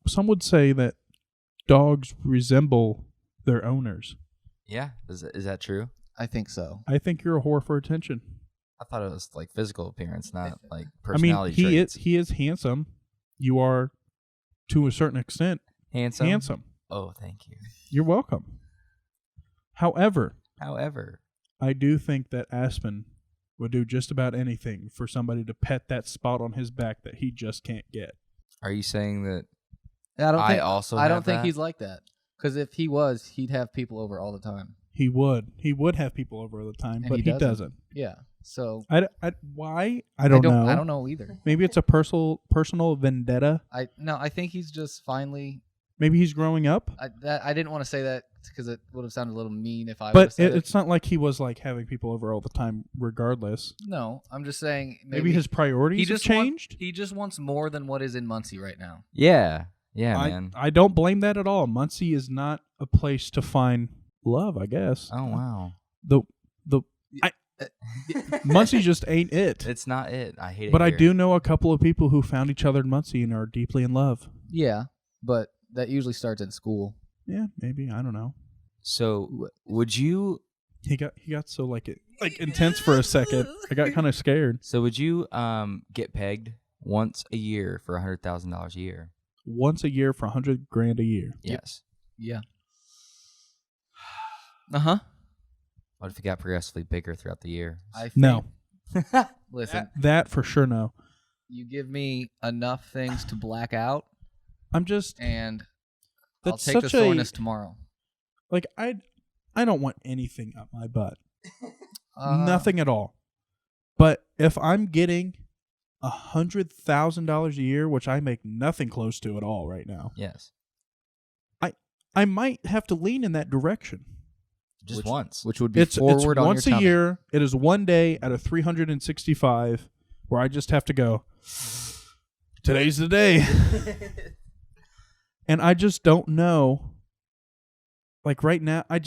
some would say that dogs resemble their owners. Yeah, is that true? I think so. I think you're a whore for attention. I thought it was like physical appearance, not like personality traits. He is handsome. You are, to a certain extent, handsome. Oh, thank you. You're welcome. However, I I do think that Aspen would do just about anything for somebody to pet that spot on his back that he just can't get. Are you saying that I don't think he's like that. Because if he was, he'd have people over all the time. He would. He would have people over all the time, And but he doesn't. Yeah. So why? I don't know. I don't know either. Maybe it's a personal vendetta. I think he's just finally. Maybe he's growing up. I didn't want to say that because it would have sounded a little mean if I. But said it's not like he was like having people over all the time, regardless. No, I'm just saying maybe his priorities have changed. He just wants more than what is in Muncie right now. Yeah, man. I don't blame that at all. Muncie is not a place to find love, I guess. Oh wow. Muncie just ain't it. It's not it. I hate it. But here. I do know a couple of people who found each other in Muncie and are deeply in love. Yeah, but that usually starts in school. Yeah, maybe. I don't know. So would you? He got so like intense for a second. I got kind of scared. So would you get pegged once a year for $100,000 a year? Once a year for $100,000 a year. Yes. Yeah. Uh-huh. What if it got progressively bigger throughout the year? No. Listen. That for sure no. You give me enough things to black out. I'm just and that's I'll take the such soreness tomorrow. Like I don't want anything up my butt. Nothing at all. But if I'm getting $100,000 a year, which I make nothing close to at all right now. Yes. I might have to lean in that direction. Just once. Which would be forward on once your a tummy. year. It is one day out of 365 where I just have to go, today's the day. And I just don't know. Like right now, I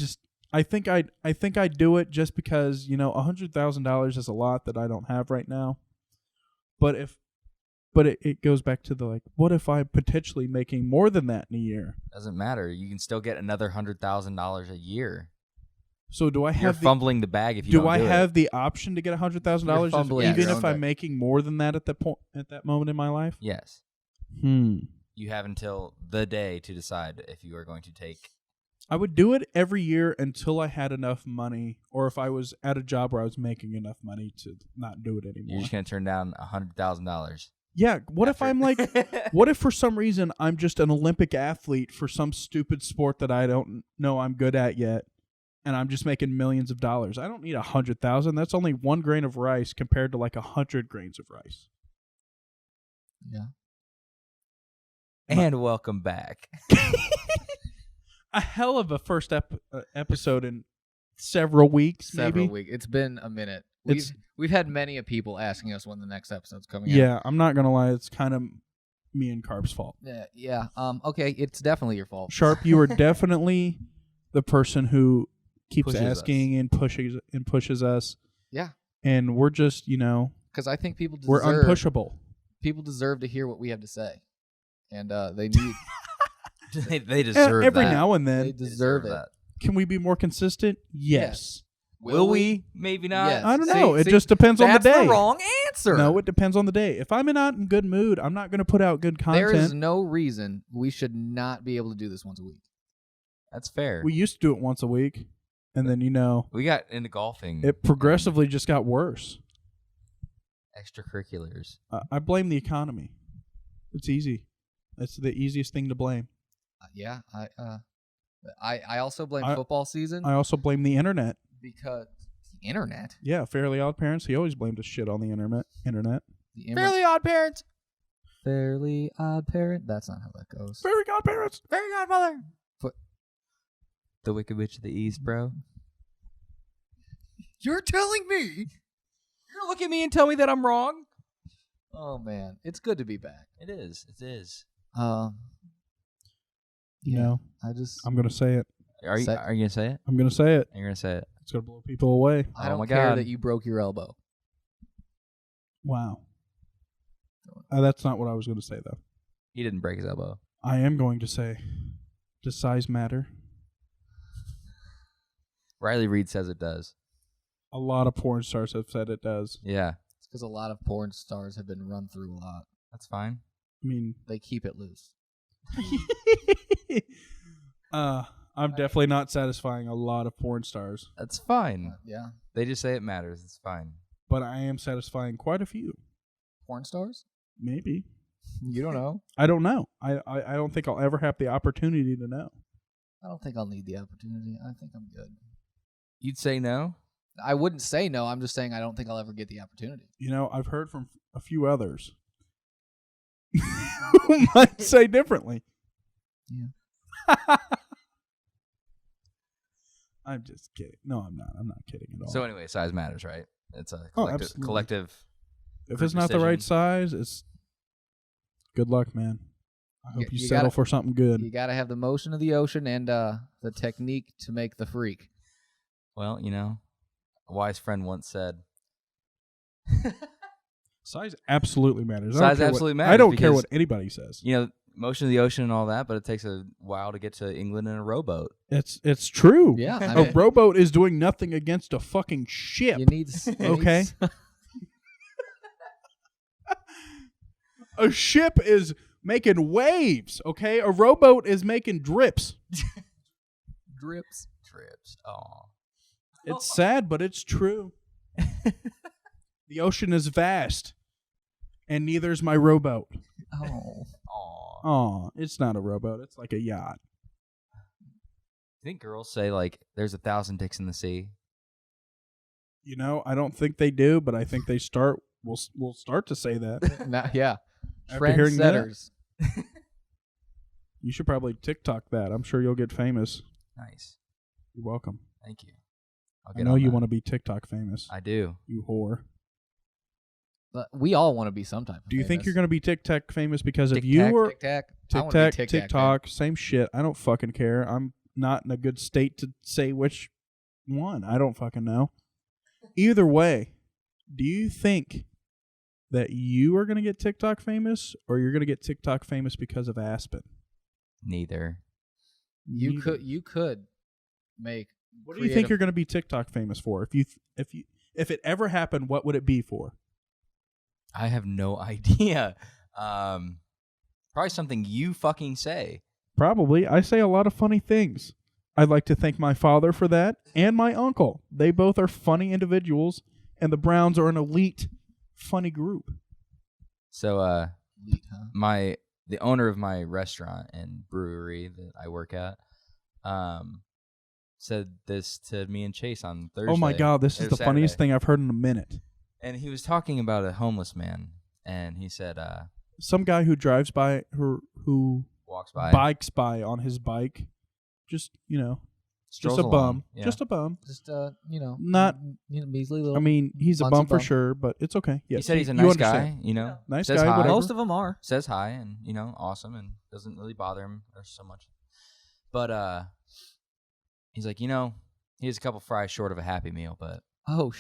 think I'd do it just because, $100,000 is a lot that I don't have right now. But it goes back to the like, what if I'm potentially making more than that in a year? Doesn't matter. You can still get another $100,000 a year. So do I have You're fumbling the bag if you don't do I it. have the option to get $100,000 even if I'm making more than that at that moment in my life? Yes. You have until the day to decide if you are going to take. I would do it every year until I had enough money, or if I was at a job where I was making enough money to not do it anymore. You're just going to turn down $100,000. Yeah. What if I'm like, what if for some reason I'm just an Olympic athlete for some stupid sport that I don't know I'm good at yet, and I'm just making millions of dollars? I don't need 100,000. That's only 1 grain of rice compared to like 100 grains of rice. Yeah. And welcome back. A hell of a first episode in several weeks, maybe. Weeks. It's been a minute. We've had many people asking us when the next episode's coming out. Yeah, I'm not gonna lie. It's kind of me and Carp's fault. Yeah. Okay, it's definitely your fault. Sharp, you are definitely the person who keeps Pushes asking us. and pushes us. Yeah. And we're just, because I think people deserve. We're unpushable. People deserve to hear what we have to say, and they need. They deserve every that. now and then. They deserve it. that. Can we be more consistent? Yes. Will we? Maybe not. Yes. I don't know. It just depends on the day. That's the wrong answer. No, it depends on the day. If I'm not in good mood, I'm not going to put out good content. There is no reason we should not be able to do this once a week. That's fair. We used to do it once a week, and then we got into golfing. it progressively just got worse. Extracurriculars. I blame the economy. It's easy. It's the easiest thing to blame. Yeah, I also blame football season. I also blame the internet. Because the internet? Yeah, Fairly Odd Parents. He always blamed his shit on the internet. Fairly Odd Parents. Fairly Odd Parent? That's not how that goes. Fairy Godparents. Fairy Godmother. The Wicked Witch of the East, bro. You're telling me? You're gonna look at me and tell me that I'm wrong? Oh, man. It's good to be back. It is. It is. I'm going to say it. Are you going to say it? I'm going to say it. You're going to say it. It's going to blow people away. I don't care that you broke your elbow. Wow. That's not what I was going to say, though. He didn't break his elbow. I am going to say, does size matter? Riley Reid says it does. A lot of porn stars have said it does. Yeah. It's because a lot of porn stars have been run through a lot. That's fine. I mean, they keep it loose. I'm definitely not satisfying a lot of porn stars. That's fine. Yeah. They just say it matters. It's fine. But I am satisfying quite a few. Porn stars? Maybe. You don't know. I don't know. I don't think I'll ever have the opportunity to know. I don't think I'll need the opportunity. I think I'm good. You'd say no? I wouldn't say no. I'm just saying I don't think I'll ever get the opportunity. You know, I've heard from a few others who might say differently. Yeah. I'm just kidding. No, I'm not. I'm not kidding at all. So anyway, size matters, right? It's a absolutely. collective. If it's not the right size, it's good luck, man. I hope you settle for something good. You got to have the motion of the ocean and the technique to make the freak. Well, you know, a wise friend once said, size absolutely matters. Size absolutely matters. I don't care what anybody says. You know, motion of the ocean and all that, but it takes a while to get to England in a rowboat. It's true. Yeah. A rowboat is doing nothing against a fucking ship. You need okay. A ship is making waves, okay? A rowboat is making drips. Drips. Aw. It's sad, but it's true. The ocean is vast, and neither's my rowboat. Oh. Aw, it's not a rowboat. It's like a yacht. You think girls say, like, there's 1,000 dicks in the sea? You know, I don't think they do, but I think they will start to say that. Yeah. After hearing that, Trendsetters. you should probably TikTok that. I'm sure you'll get famous. Nice. You're welcome. Thank you. I know you want to be TikTok famous. I do. You whore. But we all want to be some type of Do you famous. think you're going to be TikTok famous because if Tic-tac, you were Tic-tac? I wanna be Tic-tac, TikTok, same shit. I don't fucking care. I'm not in a good state to say which one. I don't fucking know. Either way, do you think that you are going to get TikTok famous or you're going to get TikTok famous because of Aspen? Neither. You could make. What do you think you're going to be TikTok famous for? If it ever happened, what would it be for? I have no idea. Probably something you fucking say. Probably. I say a lot of funny things. I'd like to thank my father for that and my uncle. They both are funny individuals, and the Browns are an elite, funny group. So, Elite, huh? the owner of my restaurant and brewery that I work at, said this to me and Chase on Thursday. Oh my God, this is the funniest thing I've heard in a minute. And he was talking about a homeless man, and he said, some guy who drives by, who walks by, bikes by on his bike, just, you know, just a bum. Yeah. Just a bum. Just you know, Not, measly little. I mean, he's a bum for sure, but it's okay. Yes, he said he's a nice guy, you know. Yeah. Nice says guy, hi. whatever. Most of them are. Says hi and, you know, awesome and doesn't really bother him or so much. But he's like, you know, he's a couple fries short of a Happy Meal, but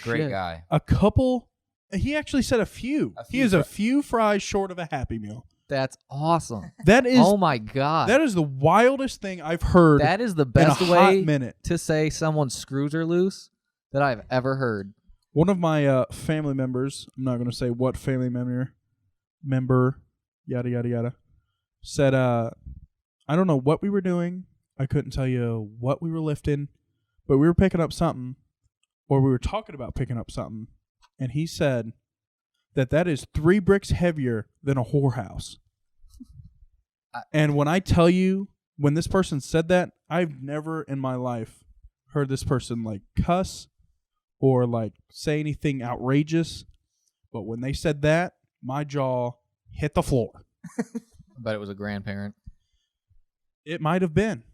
great guy. A couple? He actually said a few. He is a few fries short of a Happy Meal. That's awesome. That is. Oh my God. That is the wildest thing I've heard. That is the best in a way hot minute. to say someone's screws are loose that I've ever heard. One of my family members, I'm not going to say what family member, yada, yada, yada, said, I don't know what we were doing. I couldn't tell you what we were lifting, but we were picking up something, or we were talking about picking up something, and he said that is 3 bricks heavier than a whorehouse. And when I tell you, when this person said that, I've never in my life heard this person like cuss or like say anything outrageous. But when they said that, my jaw hit the floor. But it was a grandparent. It might have been.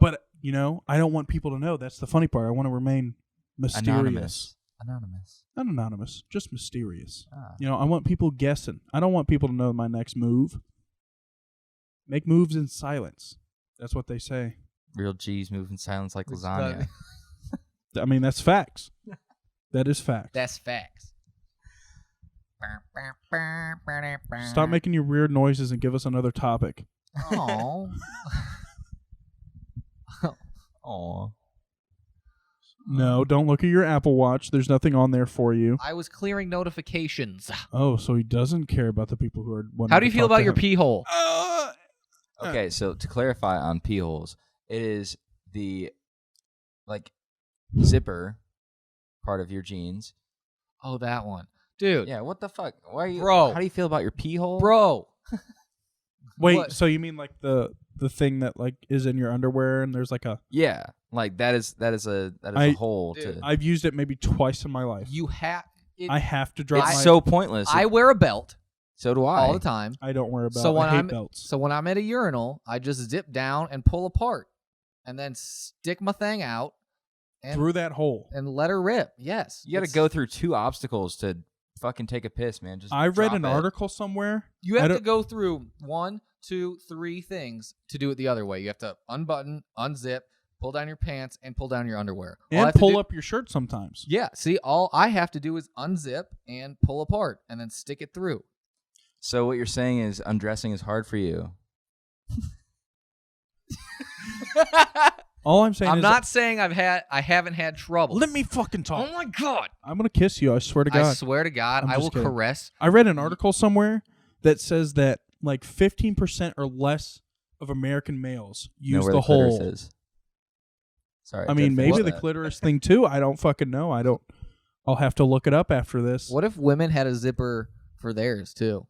But, you know, I don't want people to know. That's the funny part. I want to remain mysterious. Anonymous. Not anonymous, just mysterious. Ah. You know, I want people guessing. I don't want people to know my next move. Make moves in silence. That's what they say. Real G's move in silence like lasagna. I mean, that's facts. That is facts. That's facts. Stop making your weird noises and give us another topic. Oh. Aw. No, don't look at your Apple Watch. There's nothing on there for you. I was clearing notifications. Oh, so he doesn't care about the people who are wanting How do you to feel talk about to your him. pee hole? Okay, so to clarify on pee holes, it is the zipper part of your jeans. Oh, that one. Dude. Yeah, what the fuck? Why are you Bro. How do you feel about your pee hole? Bro. Wait, What? so you mean like the thing that like is in your underwear and there's like a Yeah. Like that is a hole Dude, to I've used it maybe twice in my life. You have... I have to drop It's my so pointless. I wear a belt so do I. all the time. I don't wear a belt. So when I hate I'm belts. so when I'm at a urinal, I just zip down and pull apart, and then stick my thing out and Through that hole. and let her rip. Yes, You got to go through 2 obstacles to fucking take a piss, man. Just I read drop an it. article somewhere. You I have to don't- go through 1, 2, 3 things to do it the other way. You have to unbutton, unzip, pull down your pants, and pull down your underwear. All I And have to pull do- up your shirt sometimes. Yeah, see, all I have to do is unzip and pull apart, and then stick it through. So what you're saying is undressing is hard for you. All I'm saying I'm is not saying I haven't had trouble. let me fucking talk. Oh my god! I'm gonna kiss you, I swear to God. I swear to God, I'm I just will kidding. caress. I read an article somewhere that says that like 15% or less of American males Know use where the clitoris hole. is. Sorry. I mean, couldn't maybe finish the that. clitoris thing too. I don't fucking know. I'll have to look it up after this. What if women had a zipper for theirs too?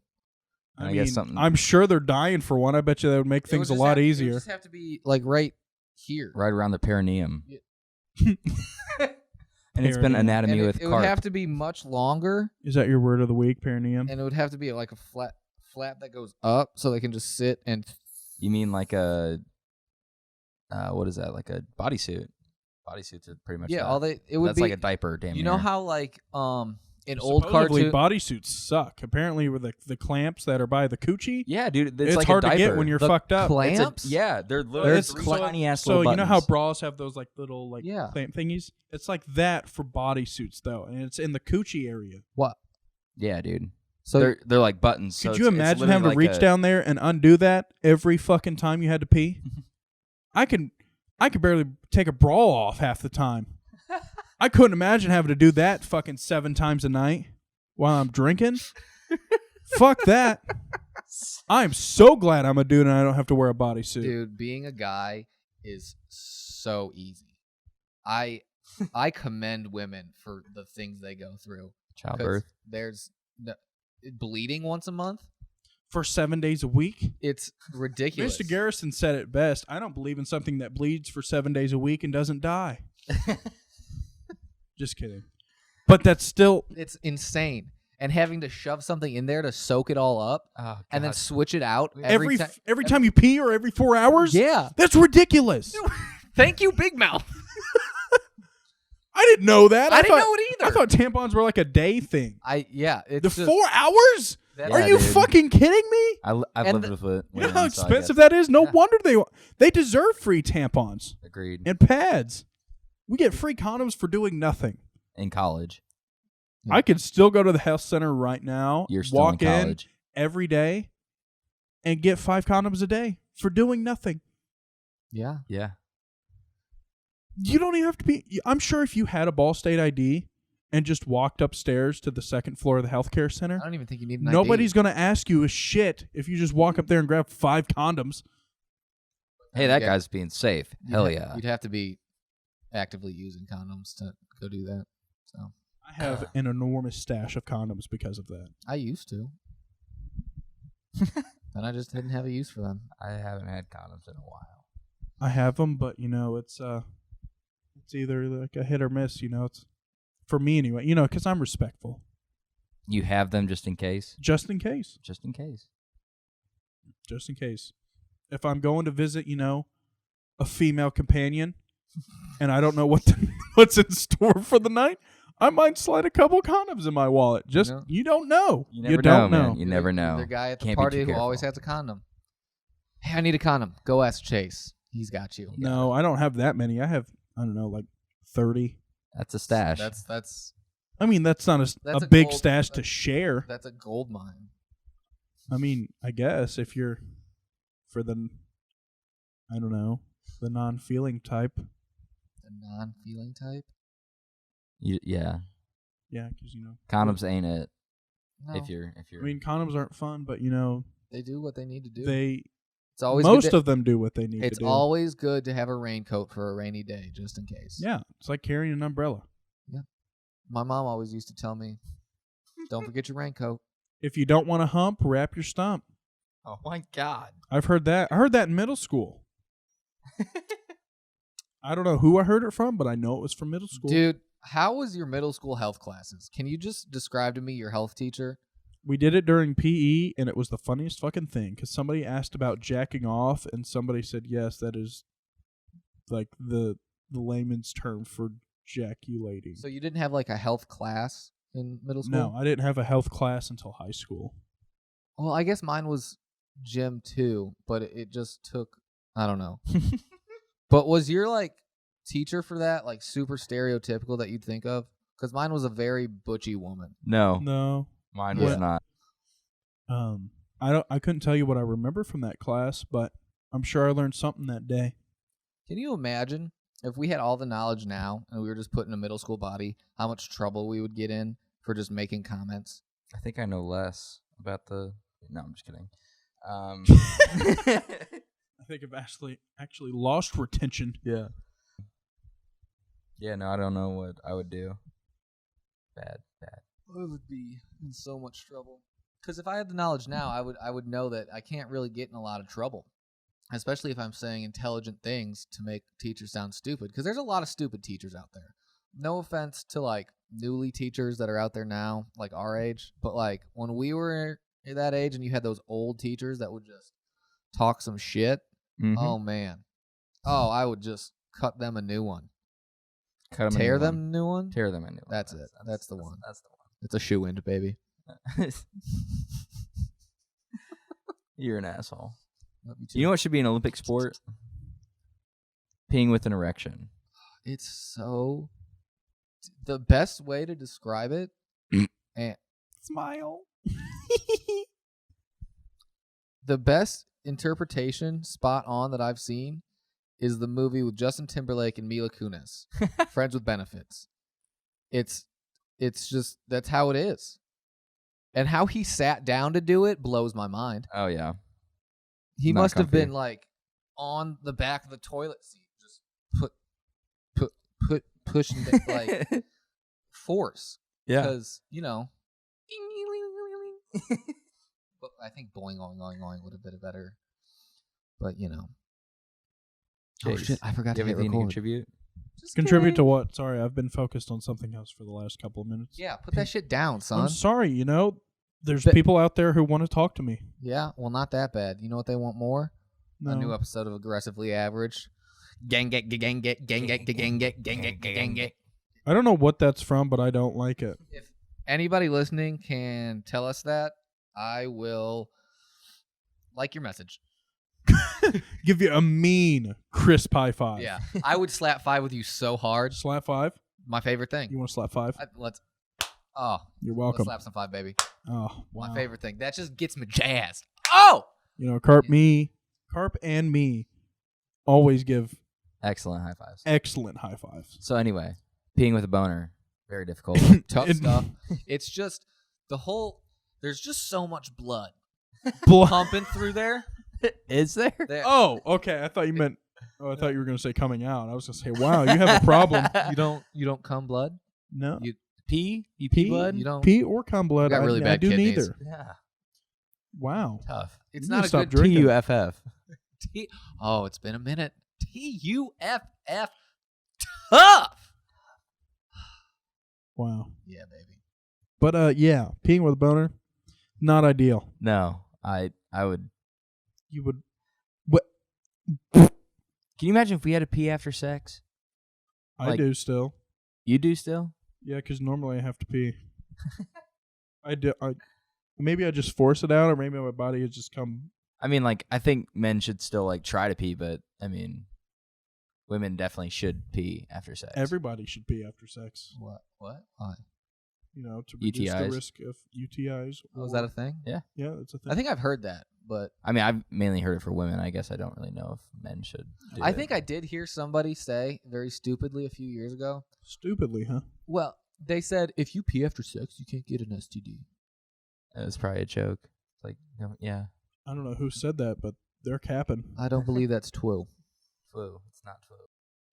I I guess mean, something- I'm sure they're dying for one. I bet you that would make things a lot It would easier. just have to be like right here. Right around the perineum. Yeah. And it's been Perineum. anatomy And with it would carp. have to be much longer, Is that your word of the week, perineum? and it would have to be like a flap that goes up, so they can just sit and. You mean like a what is that? Like a bodysuit? Bodysuits are pretty much Yeah, that. it would That's be like a diaper, damn You know near. how like in old Supposedly, cartoon bodysuits suck. Apparently, with the clamps that are by the coochie, Yeah, dude, it's like hard a to diaper. get when you're The fucked up. clamps. Yeah, they're literally It's three tiny ass So little you know how buttons. bras have those like little like Yeah. clamp thingies? It's like that for bodysuits though, and it's in the coochie area. What? Yeah, dude. So They're like buttons. so Could you it's imagine literally having to like reach down there and undo that every fucking time you had to pee? I could barely take a bra off half the time. I couldn't imagine having to do that fucking 7 times a night while I'm drinking. Fuck that. I'm so glad I'm a dude and I don't have to wear a bodysuit. dude, being a guy is so easy. I commend women for the things they go through. 'Cause childbirth. There's bleeding once a month. For 7 days a week? It's ridiculous. Mr. Garrison said it best. I don't believe in something that bleeds for 7 days a week and doesn't die. Just kidding. But that's still... It's insane. And having to shove something in there to soak it all up Oh, and then God. switch it out Every time. time you pee or every 4 hours? Yeah. That's ridiculous. Thank you, Big Mouth. I didn't know that. I didn't thought- know it either. I thought tampons were like a day thing. It's The just, 4 hours? that- Are Yeah, you dude. fucking kidding me? I've and lived with it. You know how expensive that is? No wonder they deserve free tampons Agreed. and pads. We get free condoms for doing nothing. In college, Yeah. I could still go to the health center right now, you're still walk in college. every day, and get 5 condoms a day for doing nothing. Yeah. Yeah. You don't even have to be... I'm sure if you had a Ball State ID and just walked upstairs to the 2nd floor of the healthcare center, I don't even think you need an nobody's ID. going to ask you a shit if you just walk up there and grab 5 condoms. Hey, that Yeah. guy's being safe. Hell yeah. You'd have to be actively using condoms to go do that. So I have an enormous stash of condoms because of that. I used to. And I just didn't have a use for them. I haven't had condoms in a while. I have them, but it's either like a hit or miss. It's for me anyway. Because I'm respectful, You have them just in case. just in case. Just in case. Just in case. If I'm going to visit, a female companion, and I don't know what's in store for the night, I might slide a couple condoms in my wallet. Just you don't know. You never don't know, man. You never know. The guy at the Can't be party too who always careful. has a condom. Hey, I need a condom. Go ask Chase. He's got you. No, I don't have that many. I have, I don't know, like 30. That's a stash. That's I mean, that's not That's a a big gold- stash to share. a gold mine. I mean, I guess if you're for the, I don't know, the non-feeling type. The non-feeling type? Yeah. Yeah, because, you know. Condoms ain't it. No. If you're. I mean, condoms aren't fun, but, you know. They do what they need to do. It's always most of them do what they need to do. It's always good to have a raincoat for a rainy day, just in case. Yeah, it's like carrying an umbrella. Yeah. My mom always used to tell me, don't forget your raincoat. If you don't want to hump, wrap your stump. Oh, my God. I've heard that. I heard that in middle school. I don't know who I heard it from, but I know it was from middle school. Dude, how was your middle school health classes? Can you just describe to me your health teacher? We did it during PE, and it was the funniest fucking thing, because somebody asked about jacking off, and somebody said, yes, that is like the layman's term for jaculating. So you didn't have like a health class in middle school? No, I didn't have a health class until high school. Well, I guess mine was gym too, but it just took, I don't know. But was your like teacher for that like super stereotypical that you'd think of? Because mine was a very butchy woman. No. Mine was not. I couldn't tell you what I remember from that class, but I'm sure I learned something that day. Can you imagine if we had all the knowledge now and we were just put in a middle school body, how much trouble we would get in for just making comments? I think I know less about the. No, I'm just kidding. I think I've actually lost retention. Yeah. Yeah, no, I don't know what I would do. Bad. I would be in so much trouble. Because if I had the knowledge now, I would know that I can't really get in a lot of trouble, especially if I'm saying intelligent things to make teachers sound stupid. Because there's a lot of stupid teachers out there. No offense to like newly teachers that are out there now, like our age, but like when we were that age and you had those old teachers that would just talk some shit. Mm-hmm. Oh man, I would just cut them a new one. Tear them a new one. Tear them a new one. That's it. That's the one. That's the one. It's a shoe-in, baby. You're an asshole. Love you too. You know what should be an Olympic sport? Peeing with an erection. It's so... The best way to describe it... and Smile. the best interpretation, spot on, that I've seen is the movie with Justin Timberlake and Mila Kunis, Friends with Benefits. It's just, that's how it is. And how he sat down to do it blows my mind. Oh, yeah. He Not must have comfy. been like on the back of the toilet seat, just pushing it like force. Yeah. Because, you know. But I think boing, oing, oing, oing would have been better. But, you know. Oh, Chase, shit. I forgot do to you have hit anything to record. contribute? Contribute to what? Sorry, I've been focused on something else for the last couple of minutes. Yeah, put that shit down, son. I'm sorry, you know, there's But- people out there who want to talk to me. Yeah, well, not that bad. You know what they want more? No. A new episode of Aggressively Average. Gang, gang, gang, gang, gang, gang, gang, gang, gang, gang, gang. I don't know what that's from, but I don't like it. If anybody listening can tell us that, I will like your message. Give you a mean crisp high five. Yeah, I would slap five with you so hard. Slap five? My favorite thing. You want to slap five? You're Let's welcome. slap some five, baby. Oh, wow. My favorite thing. That just gets me jazzed. Oh! You know, Carp and me always give Excellent high fives. excellent high fives. So anyway, peeing with a boner, very difficult. Tough It- stuff. It's just there's just so much blood Blood. pumping through there. Is there? Oh, okay. I thought you meant. Oh, I thought you were going to say coming out. I was going to say, wow, you have a problem. You don't cum blood? No. You pee? You Pee? pee blood? You don't. Pee or cum blood. You got really I bad do kidneys. neither. Yeah. Wow. Tough. It's You not need a to stop good drinking. T-U-F-F. Oh, it's been a minute. T-U-F-F. Tough. Wow. Yeah, baby. But yeah, peeing with a boner, not ideal. No, I would. You would. Can you imagine if we had to pee after sex? I Like- do still. You do still? Yeah, because normally I have to pee. I do. Maybe I just force it out, or maybe my body has just come. I mean, like, I think men should still, like, try to pee, but, I mean, women definitely should pee after sex. Everybody should pee after sex. What? Why? You know, to reduce the UTIs. risk of UTIs. Oh, is that a thing? Yeah, that's a thing. I think I've heard that, but I mean, I've mainly heard it for women. I guess I don't really know if men should do I it. think I did hear somebody say very stupidly a few years ago. Stupidly, huh? Well, they said if you pee after sex, you can't get an STD. It was probably a joke. Like, no, yeah. I don't know who said that, but they're capping. I don't believe that's true. Flu. It's not flu.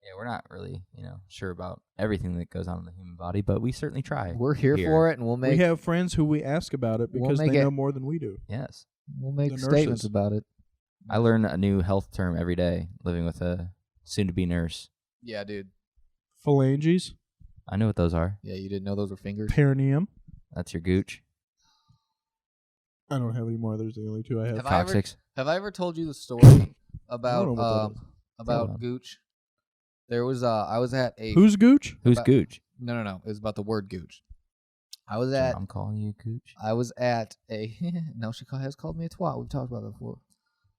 Yeah, we're not really, sure about everything that goes on in the human body, but we certainly try. We're here for it, and we'll make. We have friends who we ask about it because they know more than we do. Yes. We'll make The statements nurses. about it. I learn a new health term every day living with a soon-to-be nurse. Yeah, dude. Phalanges, I know what those are. Yeah, you didn't know those were fingers. perineum. That's your gooch. I don't have any more. There's the only two I have. Coccyx. Have I ever told you the story I don't know what that is. about Gooch? There was I was at a Who's Gooch? Who's about- gooch? no. It was about the word Gooch. I was So at I'm calling you gooch. I was at a no. She has called me a twat. We've talked about that before.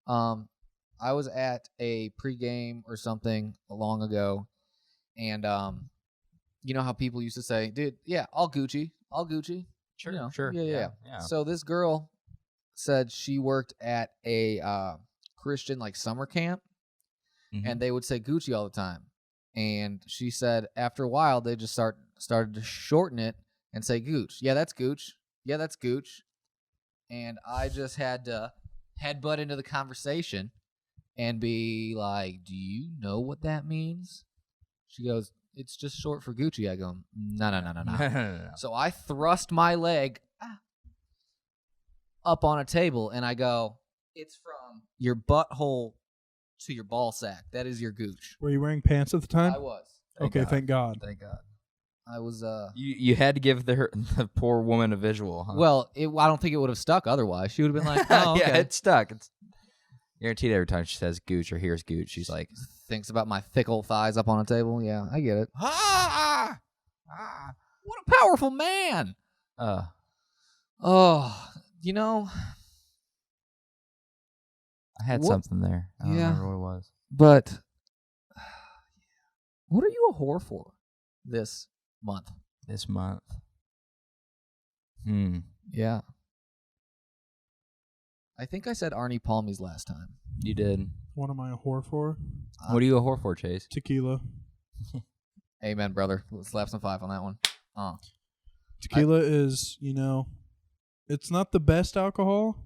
I was at a pregame or something long ago, and you know how people used to say, "Dude, yeah, all Gucci." Sure, You know, sure. yeah. Yeah. So this girl said she worked at a Christian like summer camp, Mhm. and they would say Gucci all the time. And she said after a while they just started to shorten it and say Gooch. Yeah, that's Gooch. Yeah, that's Gooch. And I just had to headbutt into the conversation and be like, "Do you know what that means?" She goes, "It's just short for Gucci." I go, No. No. So I thrust my leg up on a table and I go, "It's from your butthole to your ball sack. That is your gooch." Were you wearing pants at the time? I was. Okay, thank God. Thank God. I was. You had to give the poor woman a visual, huh? Well, I don't think it would have stuck otherwise. She would have been like, "Oh, okay." Yeah, it's stuck. It's guaranteed every time she says gooch or hears gooch, she's like, Thinks about my thick old thighs up on a table. Yeah, I get it. ah. What a powerful man. Oh, you know, I had What- something there. I don't Yeah. remember what it was. but what are you a whore for this month? This month. Yeah. I think I said Arnie Palmies last time. You did. What am I a whore for? What are you a whore for, Chase? Tequila. Amen, brother. Let's slap some 5 on that one. Tequila is, it's not the best alcohol,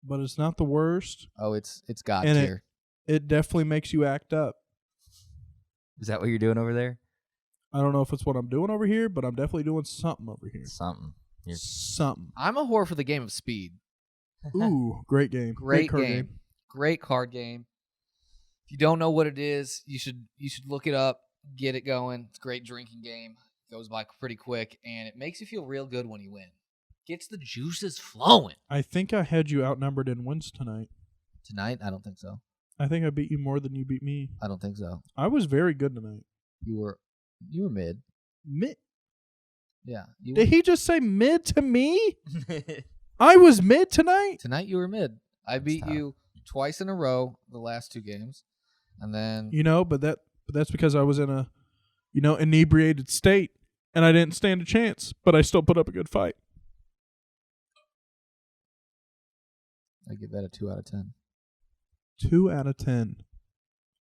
but it's not the worst. Oh, it's God And tier. It definitely makes you act up. Is that what you're doing over there? I don't know if it's what I'm doing over here, but I'm definitely doing something over here. Something. Something. I'm a whore for the game of Speed. Ooh, great game. Great card game. Great card game. If you don't know what it is, you should look it up, get it going. It's a great drinking game. Goes by pretty quick, and it makes you feel real good when you win. Gets the juices flowing. I think I had you outnumbered in wins tonight. Tonight, I don't think so. I think I beat you more than you beat me. I don't think so. I was very good tonight. You were mid. Mid? Yeah. Did he just say mid to me? I was mid tonight? Tonight you were mid. I beat tough. you twice in a row the last 2 games. And then But that's because I was in a inebriated state and I didn't stand a chance, but I still put up a good fight. I give that a 2 out of 10. 2 out of 10.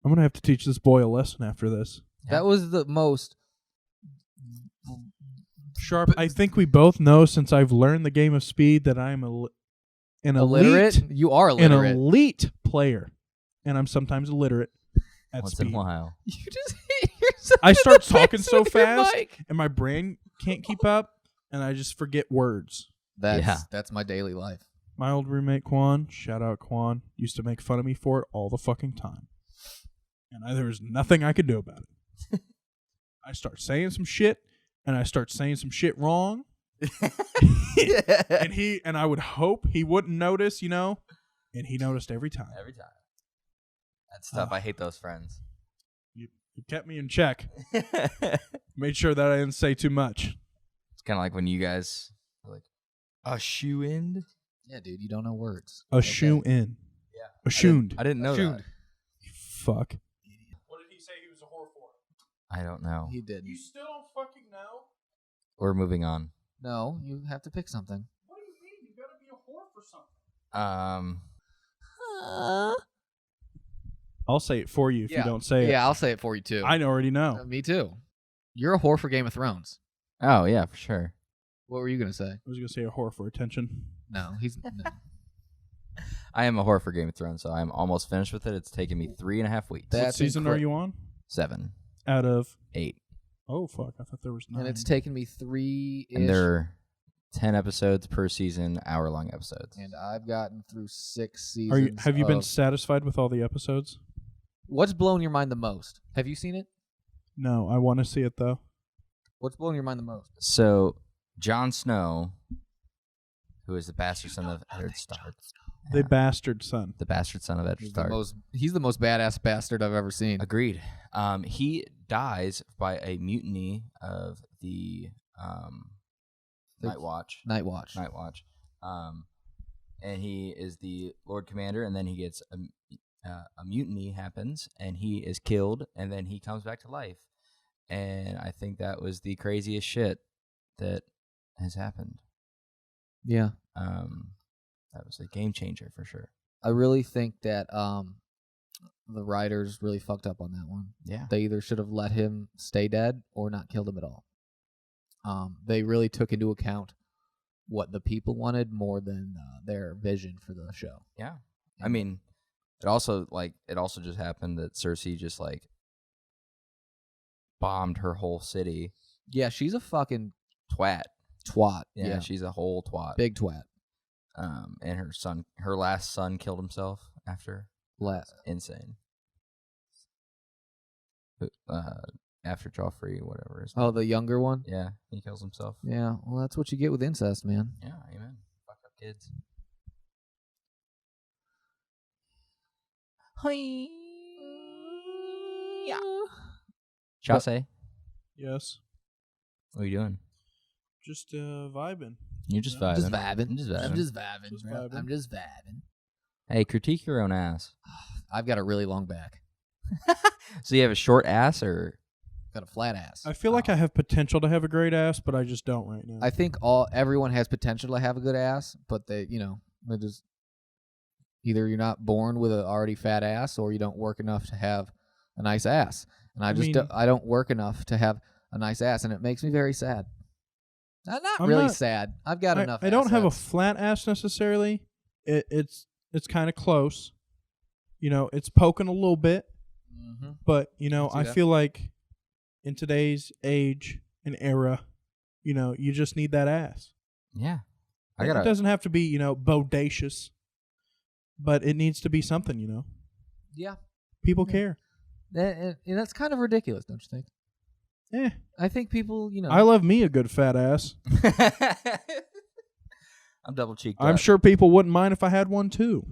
I'm gonna have to teach this boy a lesson after this. That was the most Sharp. I think we both know since I've learned the game of Speed that I'm an illiterate. You are an illiterate. elite player, and I'm sometimes illiterate at Once speed. in a while. You just hit yourself I in start the talking face so with your fast, mic. and my brain can't keep up, and I just forget words. That's my daily life. My old roommate Quan, shout out Quan, used to make fun of me for it all the fucking time, and there was nothing I could do about it. I start saying some shit, and I start saying some shit wrong, and I would hope he wouldn't notice, and he noticed every time. Every time. That's tough. I hate those friends. You kept me in check. Made sure that I didn't say too much. It's kind of like when you guys are like, a shoe in? Yeah, dude, you don't know words. A shoe in. Yeah. A shooned. I didn't know that. Fuck. What did he say he was a whore for? I don't know. He did. You still don't fucking know? We're moving on. No, you have to pick something. What do you mean? You gotta be a whore for something. I'll say it for you if you don't say it. Yeah, I'll say it for you too. I already know. Me too. You're a whore for Game of Thrones. Oh yeah, for sure. What were you gonna say? I was going to say a whore for attention. No, he's. No. I am a whore for Game of Thrones, so I'm almost finished with it. It's taken me 3.5 weeks. What season are you on? 7. Out of 8. Oh fuck! I thought there was 9. And it's taken me 3. And there are 10 episodes per season, hour-long episodes. And I've gotten through 6 seasons. Have you been satisfied with all the episodes? What's blown your mind the most? Have you seen it? No, I want to see it though. What's blown your mind the most? So, Jon Snow, who is the bastard son of Eddard Stark. The bastard son. The bastard son of Eddard Stark. He's the most badass bastard I've ever seen. Agreed. He dies by a mutiny of the Night Watch. Night Watch. And he is the Lord Commander, and then he gets a mutiny happens, and he is killed, and then he comes back to life. And I think that was the craziest shit that has happened. Yeah. That was a game changer for sure. I really think that the writers really fucked up on that one. Yeah. They either should have let him stay dead or not killed him at all. They really took into account what the people wanted more than their vision for the show. Yeah. I mean, it also just happened that Cersei just bombed her whole city. Yeah, she's a fucking twat. Yeah, she's a whole twat. Big twat. And her last son killed himself after. Insane. After Joffrey, whatever his name. Oh, the younger one? Yeah, he kills himself. Yeah, well, that's what you get with incest, man. Yeah, amen. Fuck up kids. Yeah. Chase, Yes. what are you doing? Just vibing. You're just Yeah. vibing. Just vibing. I'm just vibing. I'm just vibing. Just bro. vibing. I'm just vibing. Hey, critique your own ass. I've got a really long back. So you have a short ass, or Got a flat ass. I feel like I have potential to have a great ass, but I just don't right now. I think everyone has potential to have a good ass, but they just either you're not born with an already fat ass, or you don't work enough to have a nice ass. And I don't work enough to have a nice ass, and it makes me very sad. Not really sad. I've got enough. I don't have a assets. flat ass necessarily. It's kind of close. It's poking a little bit, but I that. feel like in today's age and era, you just need that ass. yeah, It doesn't have to be bodacious, but it needs to be something. Yeah. People care. And that's kind of ridiculous, don't you think? I think people, I love me a good fat ass. I'm double cheeked. I'm sure people wouldn't mind if I had one too.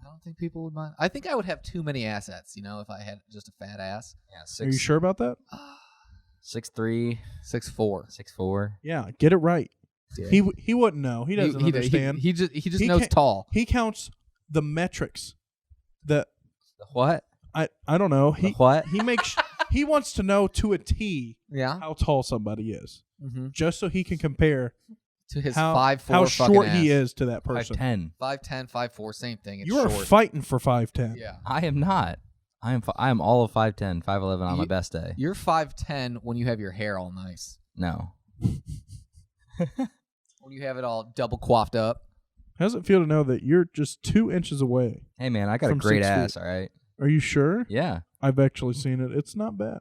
I don't think people would mind. I think I would have too many assets, if I had just a fat ass. Yeah, Are you sure about that? 6'3", 6'4". 6'4". Yeah, get it right. Yeah. He wouldn't know. He doesn't understand. He just knows tall. He counts the metrics. The what? I don't know. The what? He makes he wants to know to a T Yeah. how tall somebody is, Mm-hmm. just so he can compare To his how 5'4" how fucking short ass. he is to that person. 5'10". 5'10", 5'4", same thing. It's You are short. fighting for 5'10". Yeah. I am not. I am all of 5'10", 5'11" on my best day. You're 5'10" when you have your hair all nice. No. When you have it all double coiffed up. How does it feel to know that you're just 2 inches away? Hey man, I got a From great 6 feet. ass. All right. Are you sure? Yeah. I've actually seen it. It's not bad.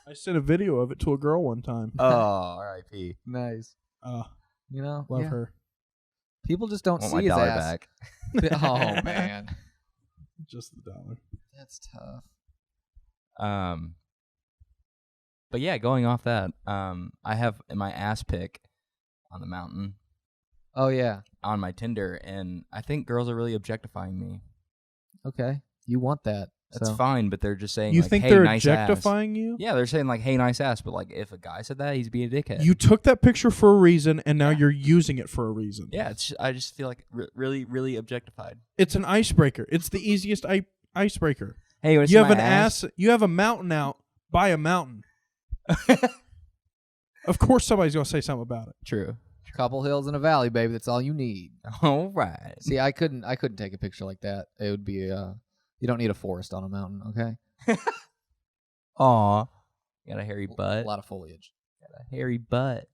I sent a video of it to a girl one time. Oh, R.I.P. Nice. Love Yeah. her. People just don't Want see my his dollar ass. back. Oh man, Just the dollar. that's tough. But yeah, going off that, I have my ass pic on the mountain Oh yeah. on my Tinder, and I think girls are really objectifying me. Okay. You want that? That's so. fine, but they're just saying, You like, think hey, they're nice objectifying ass. you? Yeah, they're saying like, hey, nice ass, but like if a guy said that, he's being a dickhead. You took that picture for a reason, and now you're using it for a reason. Yeah, I just feel like really, really objectified. It's an icebreaker. It's the easiest icebreaker. Hey, you You have an ass. You have a mountain out. Buy a mountain. Of course, somebody's gonna say something about it. True. Couple hills and a valley, baby. That's all you need. All right. See, I couldn't take a picture like that. It would be you don't need a forest on a mountain, okay? Aw. Got a hairy butt. A lot of foliage. Got a hairy butt.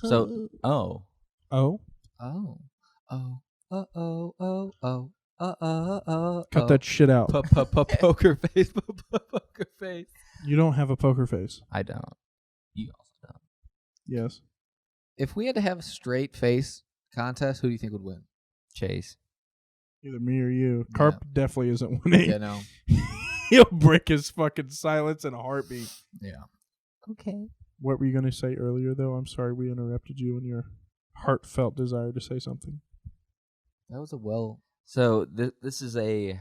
So, Oh. Oh. Oh. Oh. Cut that shit out. Poker face. Poker face. You don't have a poker face. I don't. You also don't. Yes. If we had to have a straight face contest, who do you think would win? Chase. Either me or you. Carp definitely isn't winning. Yeah, no. He'll break his fucking silence in a heartbeat. Yeah. Okay. What were you going to say earlier, though? I'm sorry we interrupted you in your heartfelt desire to say something. That was So this is a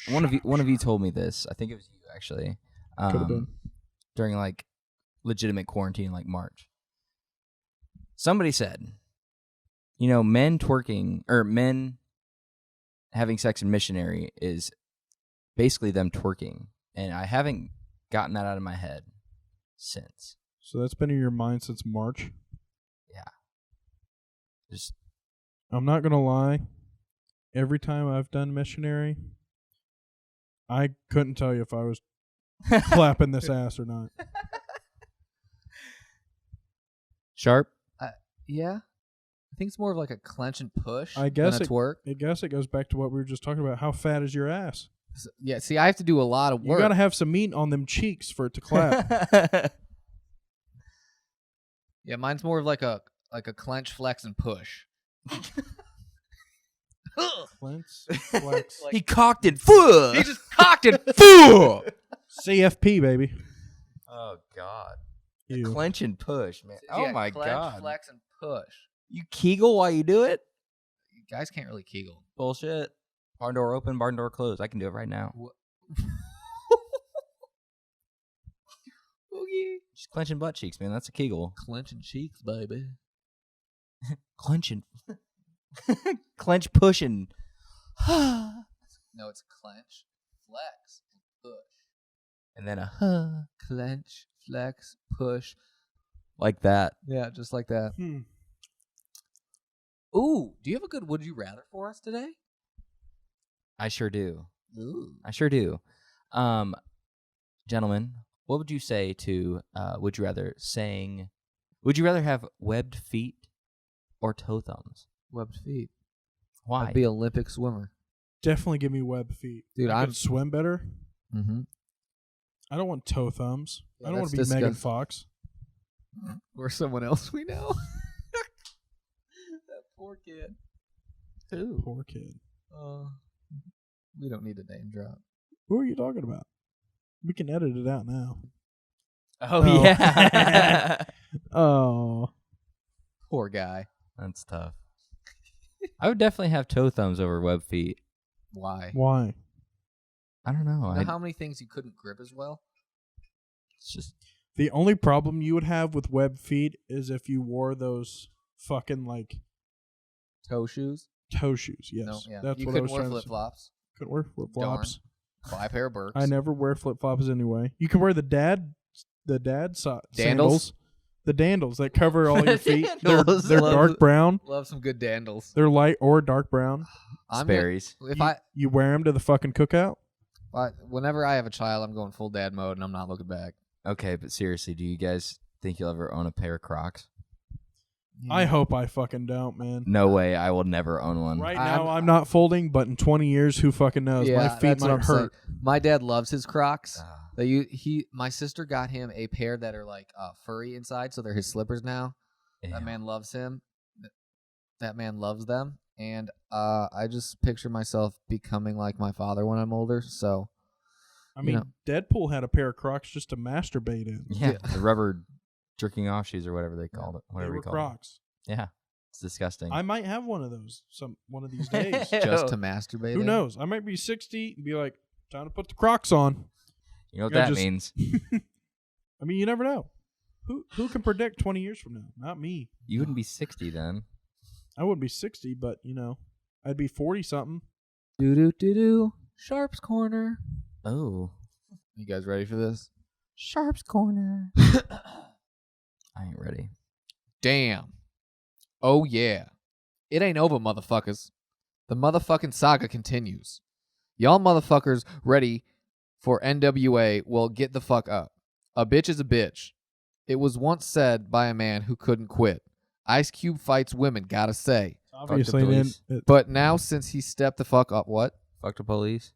one of you told me this. I think it was you actually. Could have been. During like legitimate quarantine, like March. Somebody said, men twerking or men having sex in missionary is basically them twerking, and I haven't gotten that out of my head since. So that's been in your mind since March? Yeah. Just. I'm not going to lie. Every time I've done missionary, I couldn't tell you if I was clapping this ass or not. Sharp? yeah. I think it's more of like a clench and push. I guess than a twerk. I guess it goes back to what we were just talking about. How fat is your ass? Yeah, see, I have to do a lot of work. You got to have some meat on them cheeks for it to clap. Yeah, mine's more of like a clench, flex, and push. Clench, flex. He cocked it. Fuh! He just cocked it. CFP, baby. Oh, God. Ew. Clench and push, man. Oh, my clench, God. flex, and push. You kegel while you do it? You guys can't really kegel. Bullshit. Barn door open, barn door closed. I can do it right now. Just clenching butt cheeks, man. That's a kegel. Clenching cheeks, baby. Clenching. Clench pushing. No, it's clench, flex, and push. And then a Clench, flex, push. like that. Yeah, just like that. Ooh, do you have a good would you rather for us today? I sure do. Ooh. I sure do. Gentlemen, what would you say to would you rather have webbed feet or toe thumbs? Webbed feet. Why? I'd be an Olympic swimmer. Definitely give me web feet. Dude, I I'm could swim better. Mm-hmm. I don't want toe thumbs. Yeah, I don't want to that's be Megan disgusting. Fox. Or someone else we know. That poor kid. Who? Poor kid. We don't need a name drop. Who are you talking about? We can edit it out now. Oh, Oh. yeah. Oh. Poor guy. That's tough. I would definitely have toe thumbs over web feet. Why? Why? I don't know. You know how many things you couldn't grip as well? It's just The only problem you would have with web feet is if you wore those fucking like Toe shoes? toe shoes. Yes. No, yeah. That's You what I couldn't was wear trying to flip say. flops. Couldn't wear flip flops. Buy a pair of Birks. I never wear flip flops anyway. You can wear the dad sandals. Dandles? The dandles that cover all your feet. They're Dandles. dark brown. Love some good dandles. They're light or dark brown. Sperry's. You wear them to the fucking cookout? Whenever I have a child, I'm going full dad mode and I'm not looking back. Okay, but seriously, do you guys think you'll ever own a pair of Crocs? I hope I fucking don't, man. No way. I will never own one. Right now, I'm not folding, but in 20 years, who fucking knows? Yeah, My feet that's what might I'm saying. hurt. My dad loves his Crocs. Ah. My sister got him a pair that are like furry inside, so they're his slippers now. Ew. That man loves him. That man loves them, and I just picture myself becoming like my father when I'm older. So, I mean, Deadpool had a pair of Crocs just to masturbate in. Yeah, the rubber jerking off shoes or whatever they called it. They Whatever were you call Crocs. it. Yeah, it's disgusting. I might have one of those one of these days. just to masturbate. Who in. knows? I might be 60 and be like, time to put the Crocs on. You know what You're that just- means? I mean, you never know. Who can predict 20 years from now? Not me. You wouldn't be 60 then. I wouldn't be 60, but, I'd be 40-something. Do. Sharp's Corner. Oh, You guys ready for this? Sharp's Corner. I ain't ready. damn. Oh, yeah. It ain't over, motherfuckers. The motherfucking saga continues. Y'all motherfuckers ready for NWA? Well, get the fuck up. A bitch is a bitch. It was once said by a man who couldn't quit. Ice Cube fights women, gotta say. Obviously, police. But now since he stepped the fuck up, what? Fuck the police.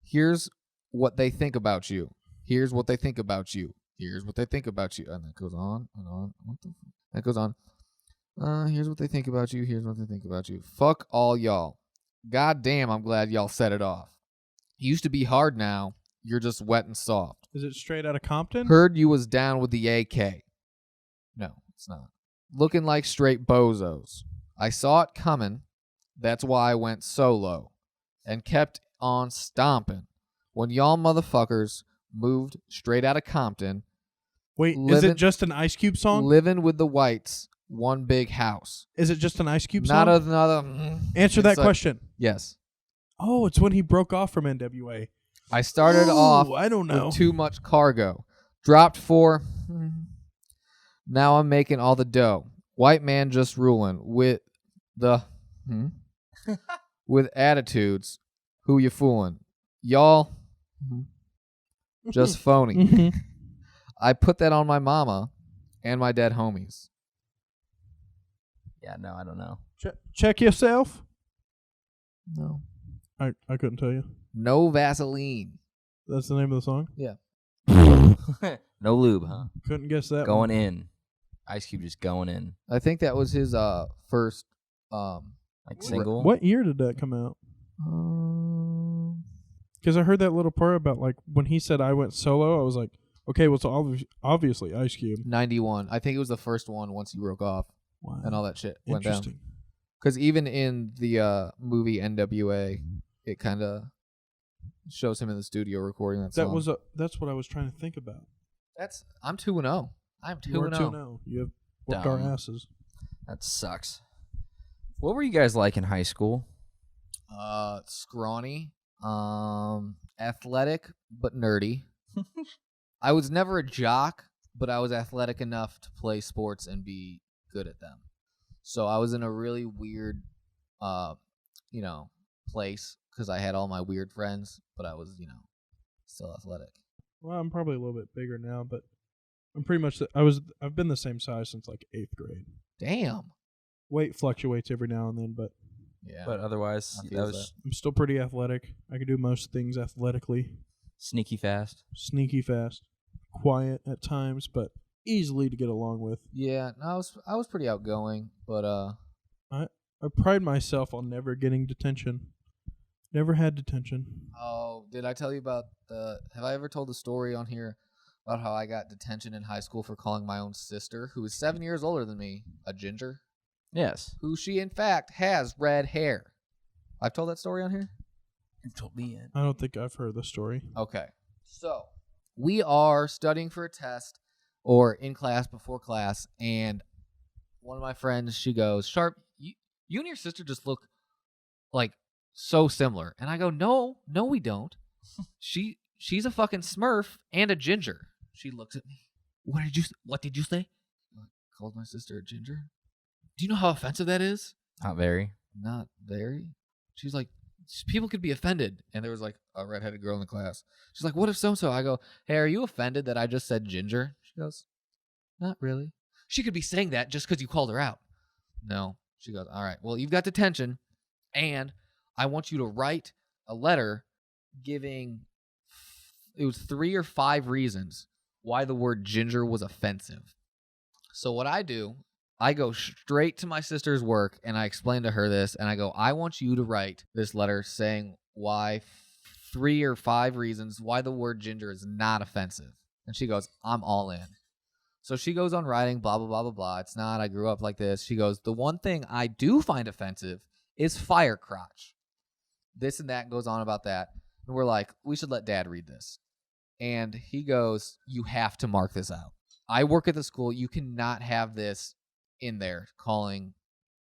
Here's what they think about you. Here's what they think about you. Here's what they think about you. And that goes on and on. What the fuck? That goes on. Here's what they think about you. Here's what they think about you. Fuck all y'all. God damn, I'm glad y'all set it off. Used to be hard now. You're just wet and soft. Is it straight out of Compton? Heard you was down with the AK. No, it's not. Looking like straight bozos. I saw it coming. That's why I went solo. And kept on stomping. When y'all motherfuckers moved straight out of Compton. Wait, is it just an Ice Cube song? Living with the whites. One big house. Is it just an Ice Cube Not song? another. Answer that question. Yes. Oh, it's when he broke off from NWA. I started off I don't know. with too much cargo. Dropped for. Now I'm making all the dough. White man just ruling with the. With attitudes. Who you fooling? Y'all. Just phony. I put that on my mama and my dead homies. Yeah, no, I don't know. Check yourself. No. I couldn't tell you. No Vaseline. That's the name of the song? Yeah. No lube, huh? Couldn't guess that Going one. in. Ice Cube just going in. I think that was his first Like single. What year did that come out? Because I heard that little part about like when he said I went solo, I was like, okay, well, it's obviously Ice Cube. 91. I think it was the first one once he broke off Wow. and all that shit went down. Interesting. Because even in the movie NWA, it kind of shows him in the studio recording that song. That's what I was trying to think about. I'm 2-0. I'm 2-0. You are 2-0. You have whooped our Dumb. asses. That sucks. What were you guys like in high school? Scrawny, athletic but nerdy. I was never a jock, but I was athletic enough to play sports and be good at them. So I was in a really weird, place because I had all my weird friends, but I was, still athletic. Well, I'm probably a little bit bigger now, but I'm pretty much. I've been the same size since like 8th grade. Damn. Weight fluctuates every now and then, but Yeah. But otherwise, I that feel was I'm still pretty athletic. I can do most things athletically. sneaky fast. Sneaky fast, quiet at times, but easily to get along with. Yeah, no, I was pretty outgoing, but I pride myself on never getting detention. Never had detention. oh, did I tell you about have I ever told the story on here about how I got detention in high school for calling my own sister, who is 7 years older than me, a ginger, Yes. who she in fact has red hair? I've told that story on here? You told me it. I don't think I've heard the story. Okay. So, we are studying for a test or in class before class, and one of my friends, she goes, Sharp, you and your sister just look like so similar. And I go, no, we don't. She's a fucking Smurf and a ginger. She looks at me. What did you say? I called my sister a ginger. Do you know how offensive that is? Not very. Not very. She's like, people could be offended. And there was like a redheaded girl in the class. She's like, what if so-and-so? I go, hey, are you offended that I just said ginger? She goes, not really. She could be saying that just because you called her out. No. She goes, all right, well, you've got detention, and I want you to write a letter giving, it was 3 or 5 reasons why the word ginger was offensive. So what I do, I go straight to my sister's work, and I explain to her this, and I go, I want you to write this letter saying why 3 or 5 reasons why the word ginger is not offensive. And she goes, I'm all in. So she goes on writing, blah, blah, blah, blah, blah. It's not, I grew up like this. She goes, the one thing I do find offensive is fire crotch. This and that goes on about that. And we're like, we should let Dad read this. And he goes, you have to mark this out. I work at the school. You cannot have this in there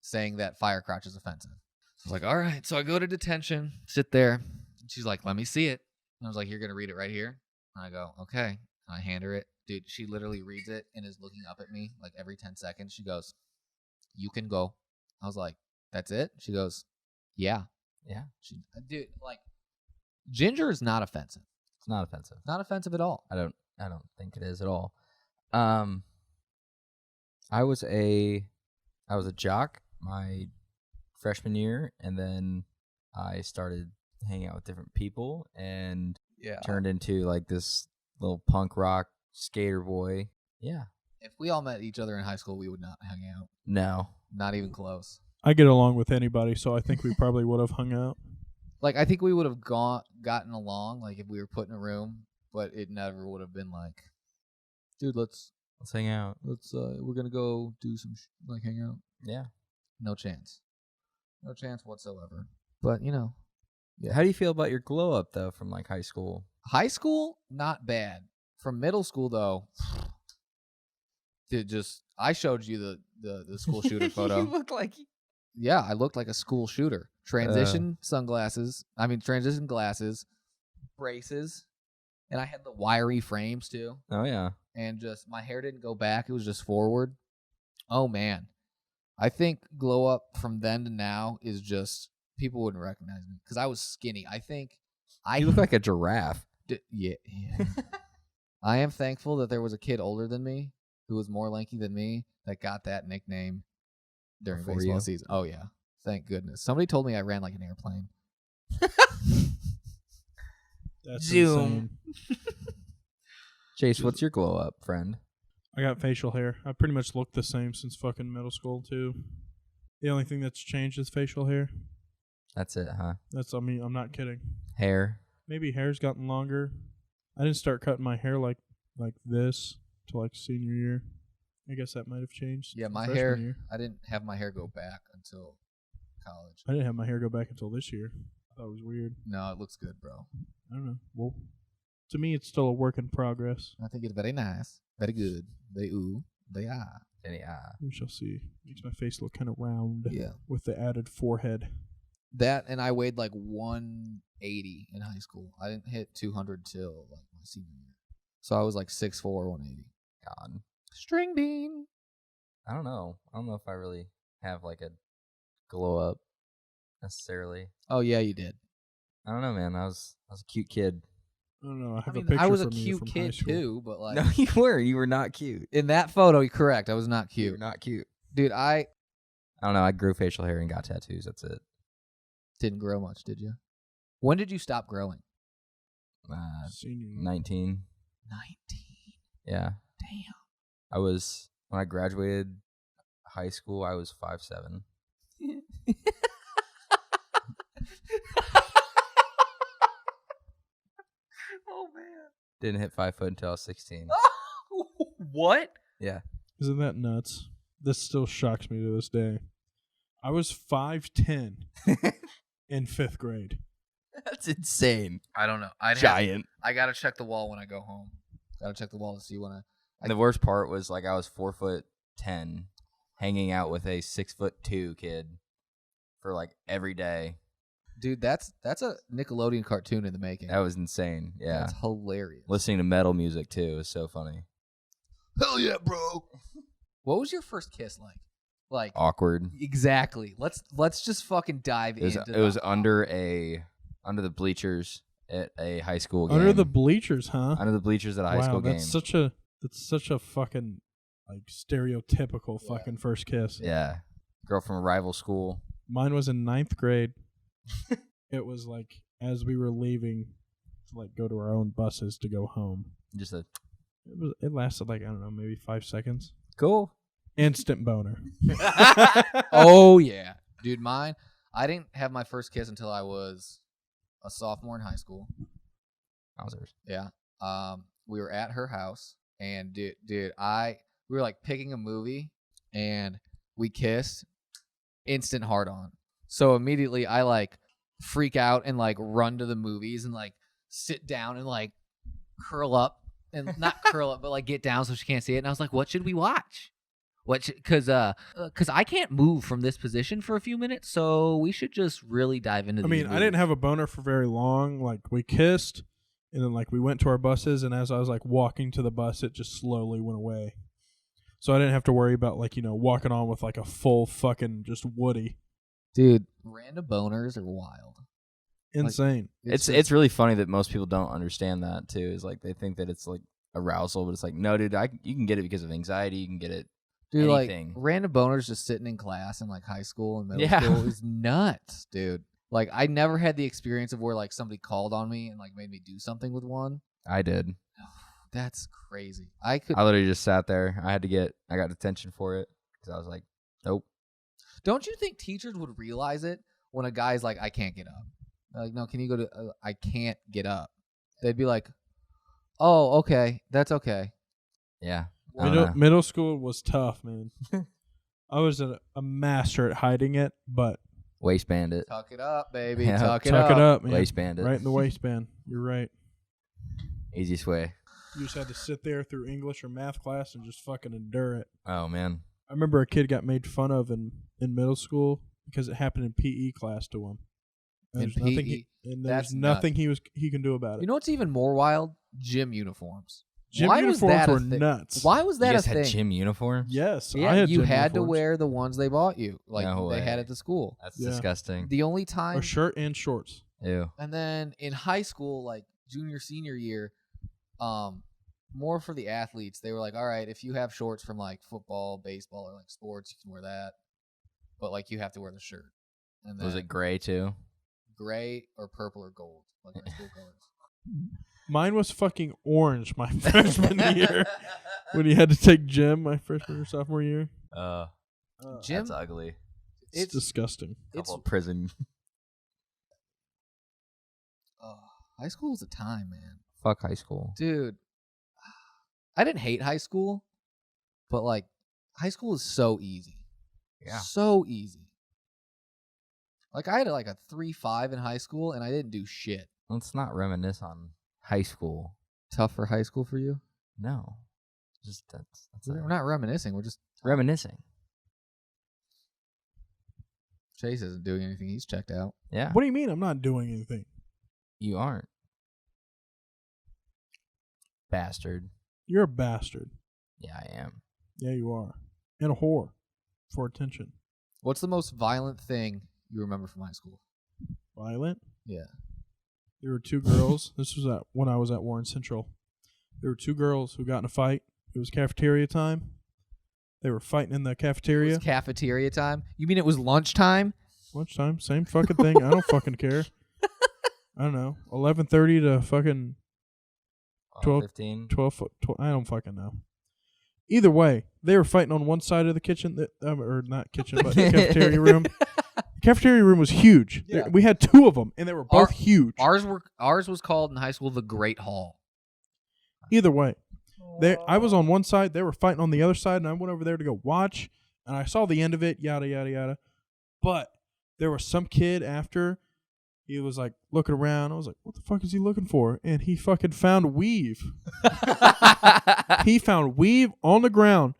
saying that fire crotch is offensive. I was like, all right. So I go to detention, sit there. And she's like, let me see it. And I was like, you're going to read it right here? And I go, okay. I hand her it. Dude, she literally reads it and is looking up at me like every 10 seconds. She goes, "You can go." I was like, "That's it?" She goes, "Yeah." Yeah. Dude, like, ginger is not offensive. It's not offensive. Not offensive at all. I don't think it is at all. I was a jock my freshman year, and then I started hanging out with different people and turned into like this little punk rock skater boy. Yeah. If we all met each other in high school, we would not hang out. No. Not even close. I get along with anybody, so I think we probably would have hung out. Like, I think we would have gotten along, like, if we were put in a room, but it never would have been like, dude, let's hang out. We're going to go do some, hang out. Yeah. No chance. No chance whatsoever. But, you know. Yeah. How do you feel about your glow up, though, from, like, high school? High school, not bad. From middle school, though, I showed you the school shooter photo. You look like... Yeah, I looked like a school shooter. Transition glasses, braces, and I had the wiry frames too. Oh, yeah. And just, my hair didn't go back. It was just forward. Oh, man. I think glow up from then to now is just, people wouldn't recognize me because I was skinny. I think You look like a giraffe. Yeah. I am thankful that there was a kid older than me who was more lanky than me that got that nickname during Before baseball you? season. Oh, yeah. Thank goodness. Somebody told me I ran like an airplane. That's Zoom. insane. Chase, what's your glow up, friend? I got facial hair. I pretty much looked the same since fucking middle school, too. The only thing that's changed is facial hair. That's it, huh? I'm not kidding. Hair. Maybe hair's gotten longer. I didn't start cutting my hair like this till like senior year. I guess that might have changed. Yeah, my freshman hair, year. I didn't have my hair go back until college. I didn't have my hair go back until this year. I thought it was weird. No, it looks good, bro. I don't know. Well, to me, it's still a work in progress. I think it's very nice. Very good. They are. We shall see. Makes my face look kind of round. Yeah. With the added forehead. That, and I weighed like 180 in high school. I didn't hit 200 till like my senior year. So I was like 6'4", 180. God. String bean. I don't know. I don't know if I really have like a glow up necessarily. Oh yeah, you did. I don't know, man. I was a cute kid. I don't know. I have I mean, a picture I was a from you cute from high kid school. too, but like No, you were. You were not cute. in that photo, you're correct. I was not You were cute. not cute. Dude, I I don't know. I grew facial hair and got tattoos. That's it. didn't grow much, did you? When did you stop growing? Senior year. 19. 19. Yeah. Damn. When I graduated high school, I was 5'7". Oh man. Didn't hit 5 foot until I was 16. What? Yeah. Isn't that nuts? This still shocks me to this day. I was 5'10" in 5th grade. That's insane. I don't know. Giant. I gotta check the wall when I go home. Gotta check the wall to see when I. And the worst part was like I was 4'10", hanging out with a 6'2" kid for like every day. Dude, that's a Nickelodeon cartoon in the making. That was insane. Yeah. That's hilarious. Listening to metal music too is so funny. Hell yeah, bro. What was your first kiss like? Like Awkward. exactly. Let's just fucking dive into It was under the bleachers at a high school game. Under the bleachers, huh? Under the bleachers at a high school game. That's such a fucking like stereotypical fucking first kiss. Yeah. Girl from a rival school. Mine was in 9th grade. It was like as we were leaving to like go to our own buses to go home. Just a It lasted like, I don't know, maybe 5 seconds. cool. Instant boner. Oh yeah. Dude, mine, I didn't have my first kiss until I was a sophomore in high school. Wowzers. Yeah. We were at her house and dude, we were like picking a movie and we kissed. Instant hard on. So immediately I like freak out and like run to the movies and like sit down and like curl up and not curl up, but like get down so she can't see it. And I was like, what should we watch? Cause I can't move from this position for a few minutes. So we should just really dive into I mean, I didn't have a boner for very long. Like we kissed And then like we went to our buses, and as I was like walking to the bus, it just slowly went away. So I didn't have to worry about like, walking on with like a full fucking just Woody. Dude, random boners are wild. Insane. It's really funny that most people don't understand that too. Is like they think that it's like arousal, but it's like no, dude. You can get it because of anxiety. You can get it. Dude, anything. Like random boners just sitting in class in like high school and middle Yeah. school is nuts, dude. Like I never had the experience of where like somebody called on me and like made me do something with one. I did. That's crazy. I literally just sat there. I got detention for it because I was like, nope. Don't you think teachers would realize it when a guy's like, I can't get up? They're like, no, can you go to? I can't get up. They'd be like, oh, okay, that's okay. Yeah. Middle school was tough, man. I was a master at hiding it, but waistband it. Tuck it up, baby. Yeah, Tuck it tuck it up, man. Waistband it. Right in the waistband. You're right. Easiest way. You just had to sit there through English or math class and just fucking endure it. Oh man. I remember a kid got made fun of in middle school because it happened in PE class to him. In PE? There's nothing he can do about it. You know what's even more wild? Gym uniforms. Gym Why uniforms was that were nuts. Why was that You guys a thing? had gym uniforms? Yes. Yeah, I had you gym had to uniforms. wear the ones they bought you, like No they way. had at the school. That's Yeah. disgusting. The only time, a shirt and shorts. Ew. and then in high school, like junior, senior year, more for the athletes. They were like, all right, if you have shorts from like football, baseball, or like sports, you can wear that, but like you have to wear the shirt. And then Was it gray too? gray or purple or gold, like my school colors? Mine was fucking orange my freshman year when you had to take gym my freshman or sophomore year. Gym, That's ugly. It's disgusting. Couple of prison. high school was a time, man. Fuck high school. Dude, I didn't hate high school, but like high school is so easy. Yeah. So easy. Like I had like a 3.5 in high school and I didn't do shit. Let's not reminisce on high school. Tough for high school for you? No. Just that's We're not reminiscing. We're just reminiscing. Chase isn't doing anything. He's checked out. Yeah. What do you mean I'm not doing anything? You aren't. Bastard. You're a bastard. Yeah, I am. Yeah, you are. And a whore for attention. What's the most violent thing you remember from high school? Violent? Yeah. There were two girls. This was when I was at Warren Central. There were two girls who got in a fight. It was cafeteria time. They were fighting in the It cafeteria. was cafeteria time? You mean it was lunchtime? Lunchtime, same fucking thing. I don't fucking care. I don't know. 11:30 to fucking 12, 15. 12. I don't fucking know. Either way, they were fighting on one side of the kitchen, or not kitchen, but the cafeteria room. The cafeteria room was huge. Yeah. We had two of them, and they were both huge. Ours was called in high school the Great Hall. Either way, I was on one side, they were fighting on the other side, and I went over there to go watch, and I saw the end of it, yada, yada, yada. But there was some kid after, he was like looking around. I was like, what the fuck is he looking for? And he fucking found weave. He found weave on the ground,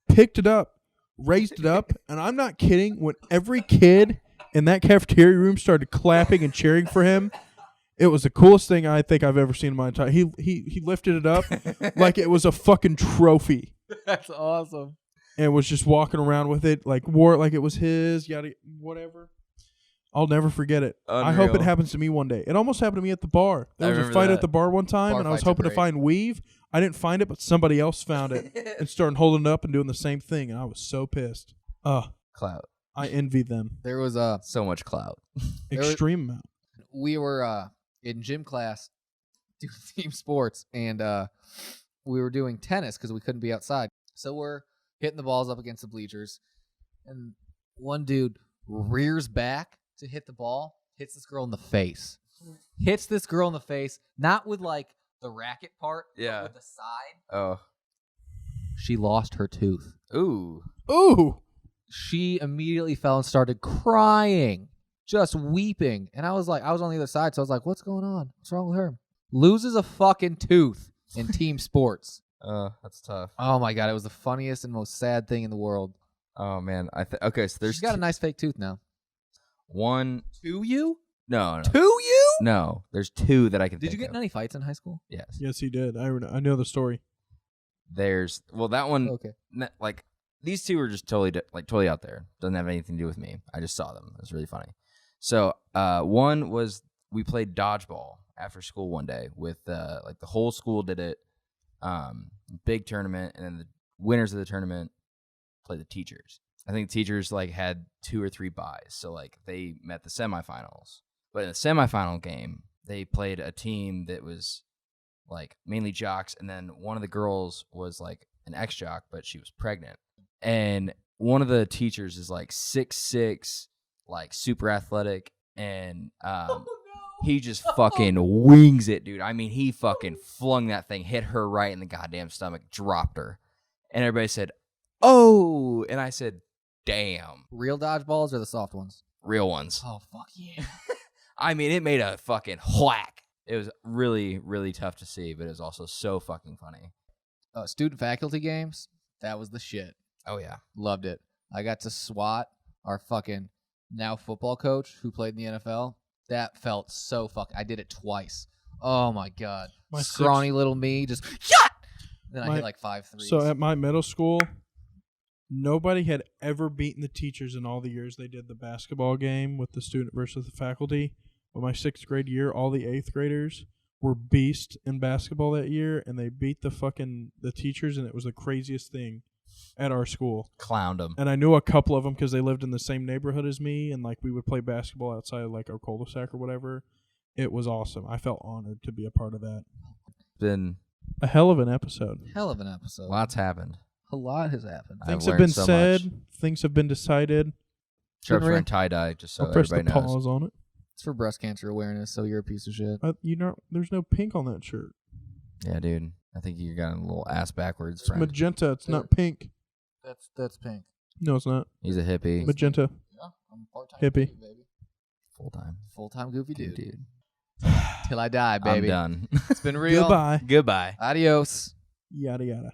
picked it up, raised it up, and I'm not kidding, when every kid in that cafeteria room started clapping and cheering for him, it was the coolest thing I think I've ever seen in my entire. He lifted it up like it was a fucking trophy, That's awesome. and was just walking around with it, like wore it like it was his, yada, whatever. I'll never forget it. I hope it Unreal. happens to me one day. It almost happened to me at the bar. There I was a remember fight that. at the bar one time, Bar and I was fights are hoping to great. find weave. I didn't find it, but somebody else found it and started holding it up and doing the same thing, and I was so pissed. Clout. I envy them. There was So much clout. Extreme amount. we were in gym class doing team sports, and we were doing tennis because we couldn't be outside. So we're hitting the balls up against the bleachers, and one dude rears back to hit the ball, hits this girl in the face. Hits this girl in the face, not with like the racket part, Yeah. but with the side. Oh. She lost her tooth. Ooh. Ooh. She immediately fell and started crying, just weeping. And I was on the other side, so I was like, what's going on? What's wrong with her? Loses a fucking tooth in team sports. That's tough. Oh my God, it was the funniest and most sad thing in the world. Oh man. Okay, so there's She's got a nice fake tooth now. one. To you? No. To you? No, there's 2 that I can Did think you get of. in any fights in high school? Yes. Yes, he did. I know the story. There's that one. Okay. Like these 2 were just totally out there. Doesn't have anything to do with me. I just saw them. It was really funny. So one was we played dodgeball after school one day with like the whole school did it. Big tournament, and then the winners of the tournament play the teachers. I think teachers like had 2 or 3 buys, so like they met the semifinals. But in the semifinal game, they played a team that was like mainly jocks, and then one of the girls was like an ex-jock, but she was pregnant. And one of the teachers is like 6'6", like super athletic, and he just fucking wings it, dude. I mean, he fucking flung that thing, hit her right in the goddamn stomach, dropped her. And everybody said, "Oh," and I said, "Damn." Real dodgeballs or the soft ones? Real ones. Oh, fuck yeah. I mean, it made a fucking whack. It was really, really tough to see, but it was also so fucking funny. Student faculty games, that was the shit. Oh, yeah. Loved it. I got to swat our fucking now football coach who played in the NFL. That felt so I did it twice. Oh, my God. My Scrawny little me just, shot! Then I hit like 5 threes. So at my middle school, nobody had ever beaten the teachers in all the years they did the basketball game with the student versus the faculty. But my 6th grade year, all the 8th graders were beasts in basketball that year, and they beat the teachers, and it was the craziest thing at our school. Clowned them. And I knew a couple of them because they lived in the same neighborhood as me, and like we would play basketball outside of like our cul-de-sac or whatever. It was awesome. I felt honored to be a part of that. Been a hell of an episode. Hell of an episode. Lots happened. A lot has happened. Things I've have been learned so said. much. Things have been decided. Sharp's real. wearing tie-dye, just so I'll press the everybody knows. pause on it. It's for breast cancer awareness, so you're a piece of shit. There's no pink on that shirt. Yeah, dude. I think you got a little ass backwards, It's friend. magenta. It's not pink. That's pink. No, it's not. He's a hippie. Magenta. Yeah, I'm part-time Hippie. goofy, baby. Full-time. Full-time goofy dude. Dude. Till I die, baby. I'm done. It's been real. Goodbye. Goodbye. Adios. Yada yada.